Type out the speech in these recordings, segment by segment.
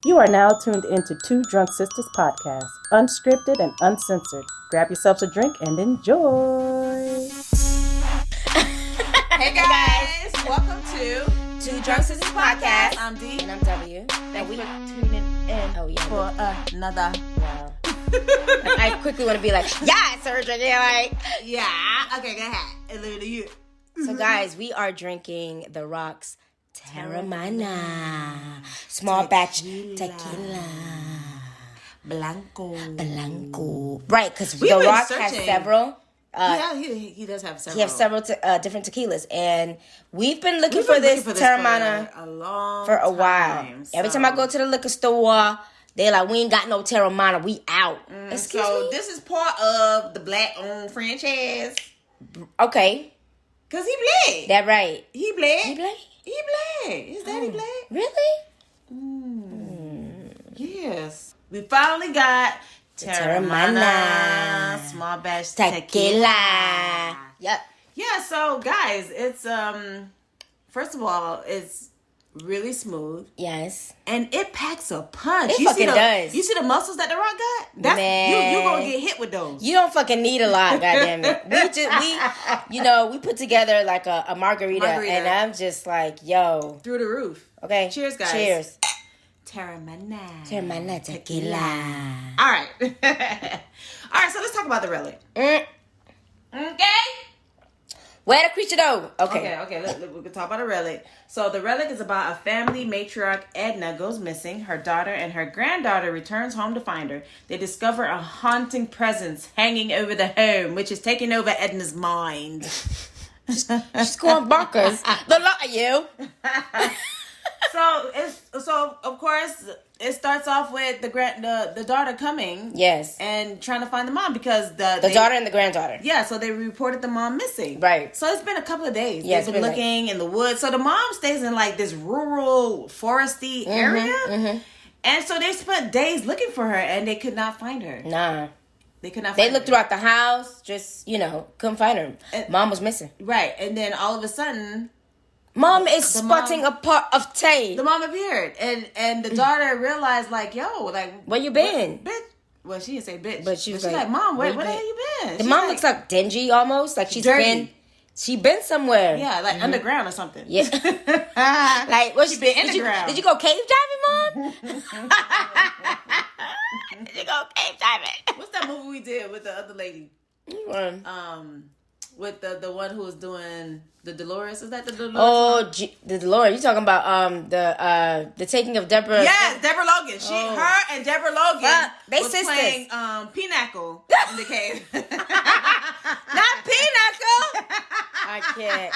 You are now tuned into Two Drunk Sistas podcast, unscripted and uncensored. Grab yourselves a drink and enjoy. Hey guys, welcome to Two Drunk Sistas podcast. I'm D. And I'm W. Thank you for tuning in for another. Wow. I quickly want to be like, yeah, it's her drinking. Like, yeah. Okay, go ahead. And leave it to you. So guys, we are drinking the Rock's Teremana small batch tequila. Blanco. Right, because the Rock has several. Yeah, he does have several. He has several different tequilas, and we've been looking for this Teremana for a while. So. Every time I go to the liquor store, they're like, "We ain't got no Teremana. We out." Excuse me? This is part of the Black-owned franchise. Okay. Cause he bled. That right. He bled. He bled. His daddy bled. Really? Yes. We finally got Teremana small batch tequila. Yep. Yeah, so guys, it's first of all, it's really smooth. Yes. And it packs a punch. It fucking does. You see the muscles that the Rock got? That's Man. you gonna get hit with those. You don't fucking need a lot, goddamn it. We put together like a margarita, and I'm just like, yo. Through the roof. Okay. Cheers, guys. Cheers. Teremana tequila. All right. All right, so let's talk about the Relic. Okay? Where the creature though? Okay. We can talk about the Relic. So the Relic is about a family matriarch. Edna goes missing. Her daughter and her granddaughter returns home to find her. They discover a haunting presence hanging over the home, which is taking over Edna's mind. She's going bonkers. The lot of you. So of course it starts off with the daughter coming, yes, and trying to find the mom because the daughter and the granddaughter. Yeah, so they reported the mom missing. Right. So it's been a couple of days. Yeah, they've been looking in the woods. So the mom stays in like this rural, foresty area, and so they spent days looking for her, and they could not find her. Nah. They could not find her. They looked throughout the house, just, couldn't find her. Mom was missing. Right, and then all of a sudden, Mom is spotting a part of Tay. The mom appeared, and the daughter realized, like, yo, like, where you been? Bitch. Well, she didn't say bitch, but she's like, Mom, where the hell you been? The mom looks like dingy almost, like she's dirty. been somewhere. Yeah, like underground or something. Yeah. Like, what she been in the ground? Did you go cave diving, Mom? Did you go cave diving? What's that movie we did with the other lady? With the one who was doing the Dolores. Is that the Dolores? Oh, the Dolores. You talking about the taking of Deborah? Yes, Deborah Logan. Her and Deborah Logan. They was sisters. Playing Pinnacle in the cave. Not Pinnacle. I can't.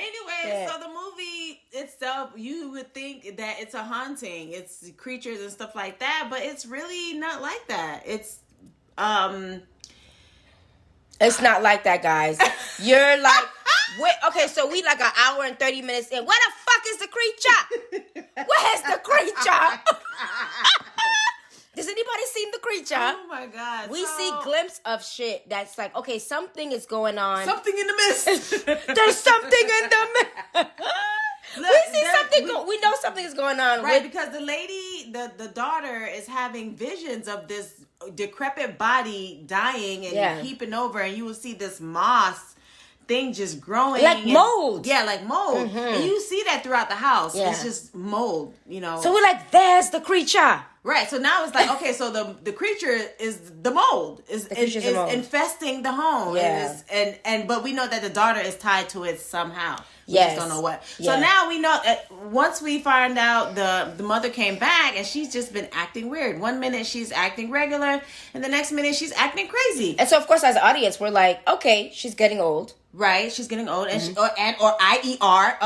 Anyway, so the movie itself, you would think that it's a haunting. It's creatures and stuff like that, but it's really not like that. It's not like that, guys. You're like, wait, okay, so we like an hour and 30 minutes in. Where the fuck is the creature? Where's the creature? Does anybody seen the creature? Oh my God. We see glimpse of shit that's like, okay, something is going on. Something in the mist. There's something in the mist. We know something is going on. Right, because the lady, the daughter is having visions of this decrepit body dying and heaping over, and you will see this moss thing just growing. Like mold. Yeah, like mold. Mm-hmm. And you see that throughout the house. Yeah. It's just mold, So we're like, there's the creature. Right, so now it's like, okay, so the creature is the mold. Is infesting the home. Yeah. But we know that the daughter is tied to it somehow. We yes. just don't know what. Yeah. So now we know that once we find out the mother came back and she's just been acting weird. One minute she's acting regular and the next minute she's acting crazy. And so of course as an audience we're like, okay, she's getting old. Right, she's getting old and or IER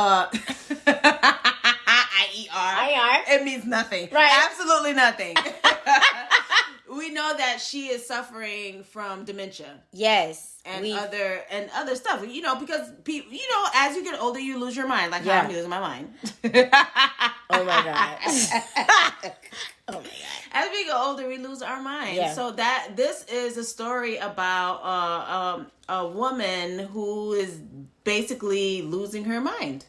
IER. It means nothing. Right. Absolutely nothing. We know that she is suffering from dementia. Yes. And other stuff. Because people, as you get older, you lose your mind. Like how I'm losing my mind. Oh my God. Oh my God. As we get older, we lose our mind. Yeah. So this is a story about a woman who is basically losing her mind.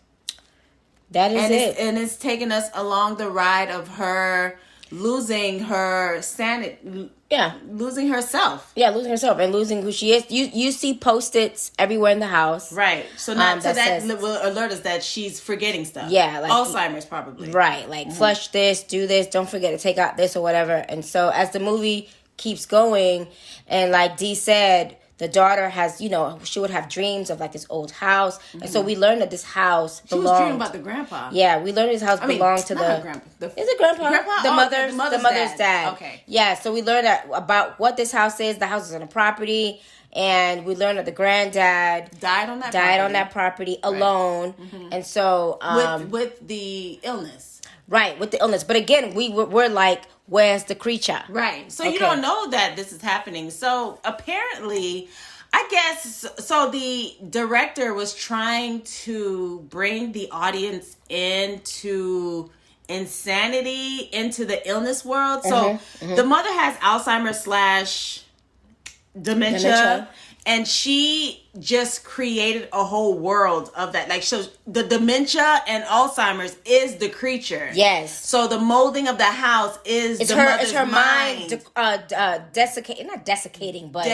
That is it. And it's taken us along the ride of her losing her sanity. Yeah. Losing herself. Yeah, losing herself and losing who she is. You see Post-its everywhere in the house. Right. So now that says, will alert us that she's forgetting stuff. Yeah. Like Alzheimer's probably. Right. Like flush this, do this, don't forget to take out this or whatever. And so as the movie keeps going, and like Dee said, the daughter has, you know, she would have dreams of like this old house. And so we learned that this house belonged. She was dreaming about the grandpa. Yeah, we learned this house belonged to the grandpa. Is it grandpa? Grandpa? The mother's dad. Okay. Yeah, so we learned that about what this house is. The house is on a property. And we learned that the granddad died on that property alone. And so with the illness. Right, with the illness. But again, we're like, where's the creature? Right. So you don't know that this is happening. So apparently, I guess, so the director was trying to bring the audience into insanity, into the illness world. So the mother has Alzheimer's / dementia. And she just created a whole world of that. Like, so the dementia and Alzheimer's is the creature. Yes. So the molding of the house is the mother's mind. Desiccating, not desiccating, but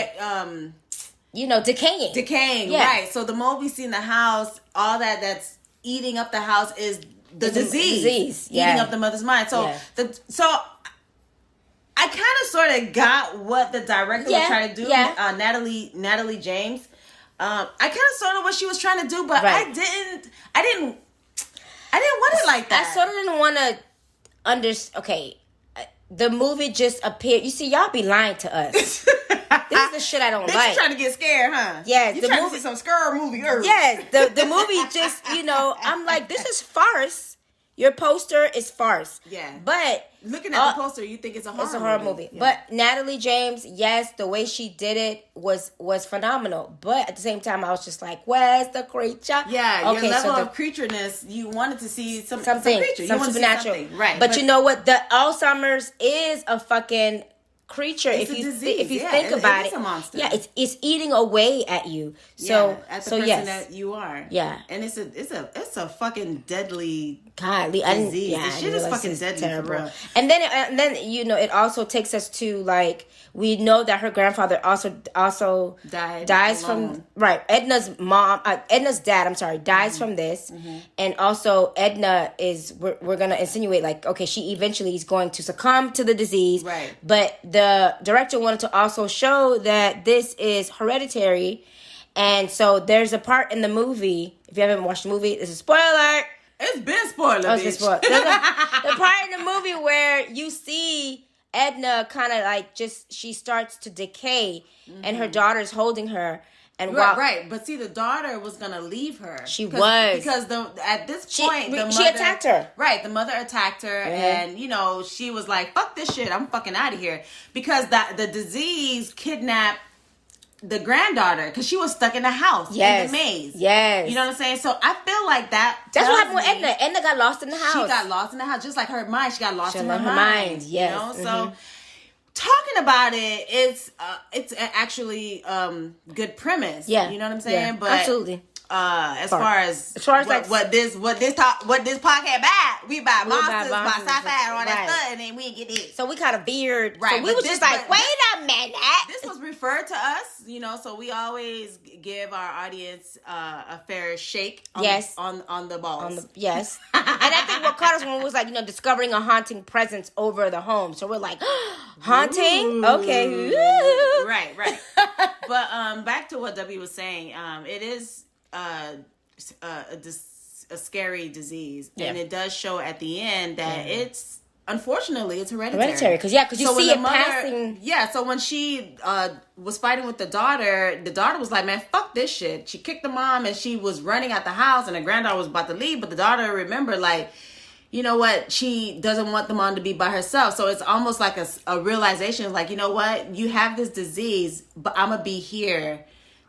decaying. Decaying, yeah. Right. So the mold we see in the house, all that's eating up the house is the disease. Eating up the mother's mind. So I kind of sort of got what the director was trying to do. Yeah. Natalie James. I kind of sort of what she was trying to do, but I didn't want it like that. I sort of didn't want to understand. Okay, the movie just appeared. You see, y'all be lying to us. This is the shit I don't like. You trying to get scared, huh? Yeah, you trying to see some scary movie. Yes, the movie just, I'm like, this is farce. Your poster is farce. Yeah. But looking at the poster, you think it's a horror movie. Yeah. But Natalie James, yes, the way she did it was phenomenal. But at the same time, I was just like, where's the creature? Yeah, your level of creatureness, you wanted to see something, creature. Some supernatural. Right. But you know what? The Alzheimer's is a fucking creature. It's if a you disease. think about it, it's a monster. Yeah, it's eating away at you. So at the person that you are. Yeah, and it's a fucking deadly disease. This shit is fucking deadly. Terrible. For real. And then it also takes us to, like, we know that her grandfather also dies alone. from Edna's dad. I'm sorry, dies from this, and also Edna is. We're gonna insinuate, like, okay, she eventually is going to succumb to the disease, right? But the director wanted to also show that this is hereditary, and so there's a part in the movie. If you haven't watched the movie, this is a spoiler. It's been spoiled, bitch. There's the part in the movie where you see Edna kind of like she starts to decay, and her daughter's holding her. And right. But see, the daughter was gonna leave her. She was, because at this point the mother, she attacked her. Right, the mother attacked her, and she was like, "Fuck this shit, I'm fucking out of here," because the disease kidnapped the granddaughter because she was stuck in the house in the maze. Yes, you know what I'm saying. So I feel like that's what happened with Edna. Edna got lost in the house. She got lost in the house, just like her mind. She got lost in her mind. Yes, so. Talking about it, it's actually good premise. Yeah, you know what I'm saying. Yeah, but absolutely. As far as what this podcast bad, we buy monsters, buy sci-fi, and all that stuff, and then we didn't get it. So we kind of veered. Right, so we was just like, wait a minute. This was referred to us, so we always give our audience a fair shake. On the balls. Yes, and I think what caught us when it was like discovering a haunting presence over the home. So we're like, haunting, okay, ooh. Right. But back to what W was saying, it is a scary disease, and it does show at the end that it's unfortunately it's hereditary. Because you see it passing. Yeah, so when she was fighting with the daughter was like, man, fuck this shit. She kicked the mom, and she was running out the house, and the granddaughter was about to leave, but the daughter remembered, like, you know what, she doesn't want the mom to be by herself. So it's almost like a realization of, like, you know what, you have this disease, but I'm gonna be here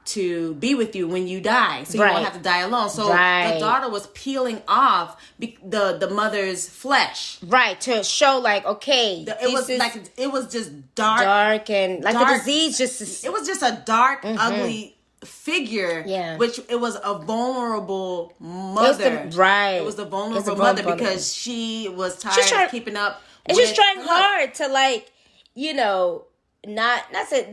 to be with you when you die, so you won't have to die alone. So the daughter was peeling off the mother's flesh, right, to show, like, okay, it was just dark and like dark, the disease just it was just a dark, ugly figure, Yeah. which it was a vulnerable mother. It was the vulnerable mother because she was tired of keeping up. And she's trying hard to like, you know, not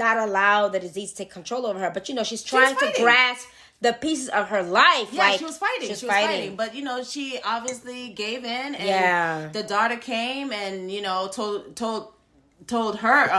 allow the disease to take control over her, but you know, she's trying to grasp the pieces of her life. Yeah, like, she was fighting. She was fighting. But, you know, she obviously gave in. And the daughter came and, you know, told her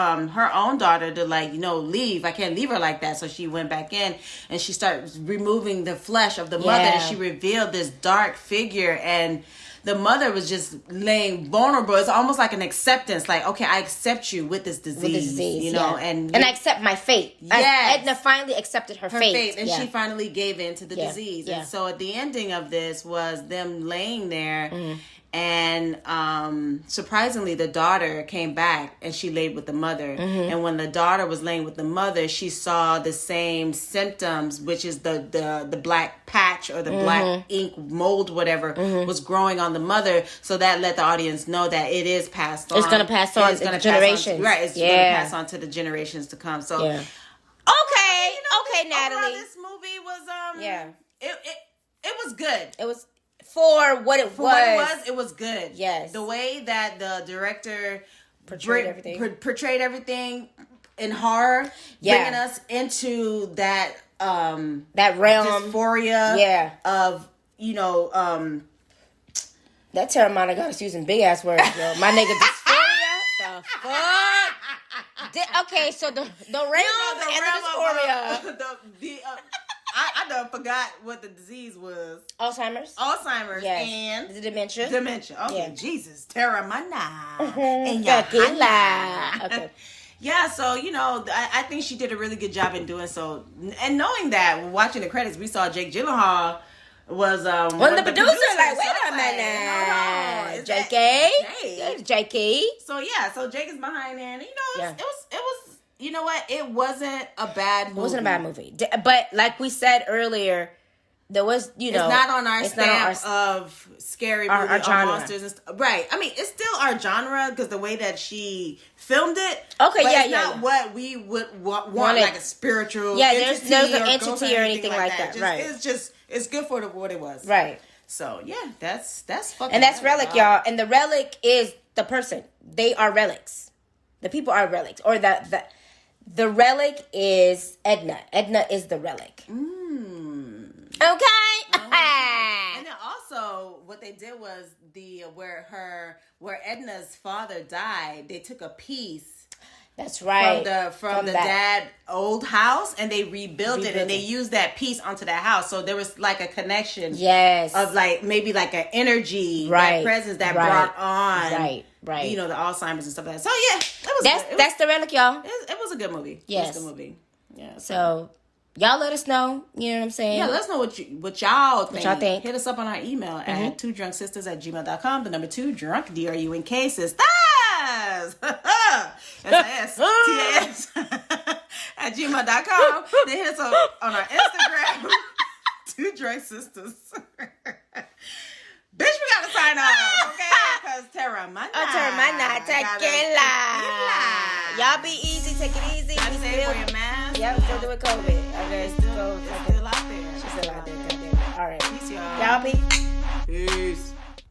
own daughter to, like, you know, leave. I can't leave her like that. So she went back in and she started removing the flesh of the mother. And she revealed this dark figure. And the mother was just laying vulnerable. It's almost like an acceptance. Like, okay, I accept you with this disease. You know, and I accept my fate. Yes. Edna finally accepted her fate. And she finally gave in to the disease. Yeah. And so at the ending of this was them laying there. And surprisingly, the daughter came back and she laid with the mother. And when the daughter was laying with the mother, she saw the same symptoms, which is the black patch or the black ink mold, whatever, was growing on the mother. So that let the audience know that it is passed on. It's going to pass on to the generations. Right, it's going to pass on to the generations to come. So, okay, Natalie. This movie was it was good. It was. For what it was. It was good. Yes. The way that the director portrayed everything in horror, bringing us into that realm, dysphoria of, you know, that Teremana got us using big ass words, yo. My nigga, dysphoria. The fuck? Okay, so the realm and the dysphoria. I done forgot what the disease was. Alzheimer's, yes. And the dementia. Okay, Jesus, Teremana and Tequilla. Okay. Yeah, so, you know, I think she did a really good job in doing so. And knowing that, watching the credits, we saw Jake Gyllenhaal was one of the producers. Like, wait a minute, JK. So Jake is behind there, and you know, it was. You know what? It wasn't a bad movie. It wasn't a bad movie. But like we said earlier, there was, you know... It's not on our stamp of scary movies or monsters and stuff. Right. I mean, it's still our genre because the way that she filmed it. Okay, but it's not what we would want like a spiritual entity. There's an entity or anything like that. Right. It's good for what it was. Right. So, yeah, that's fucking... And that's Relic, y'all. And the Relic is the person. They are relics. The people are relics. Or the Relic is Edna. Edna is the Relic. Okay. And then also, what they did was where Edna's father died, they took a piece. That's right. From the dad old house, and they rebuilt it, and they used that piece onto that house. So there was like a connection. Yes. Of like maybe like an energy, that presence that brought on. Right. You know, the Alzheimer's and stuff like that. So yeah, that's the Relic, y'all. It was a good movie. Yes. It was a good movie. Yeah. So y'all let us know. You know what I'm saying? Yeah, let us know what y'all think. What y'all think. Hit us up on our email at 2drunksisters@gmail.com. The number 2 drunk DRUNK sisters. SISTAS at gmail.com. Then hit us up on our Instagram. 2 drunk sisters. Bitch, we gotta sign off, okay? Because Teremana. Tequilla. Y'all be easy, take it easy. Be safe, wear your mask. Yep, still doing COVID. Okay, still out there. She's still out there, goddamn. All right. Peace, y'all. Y'all be. Peace.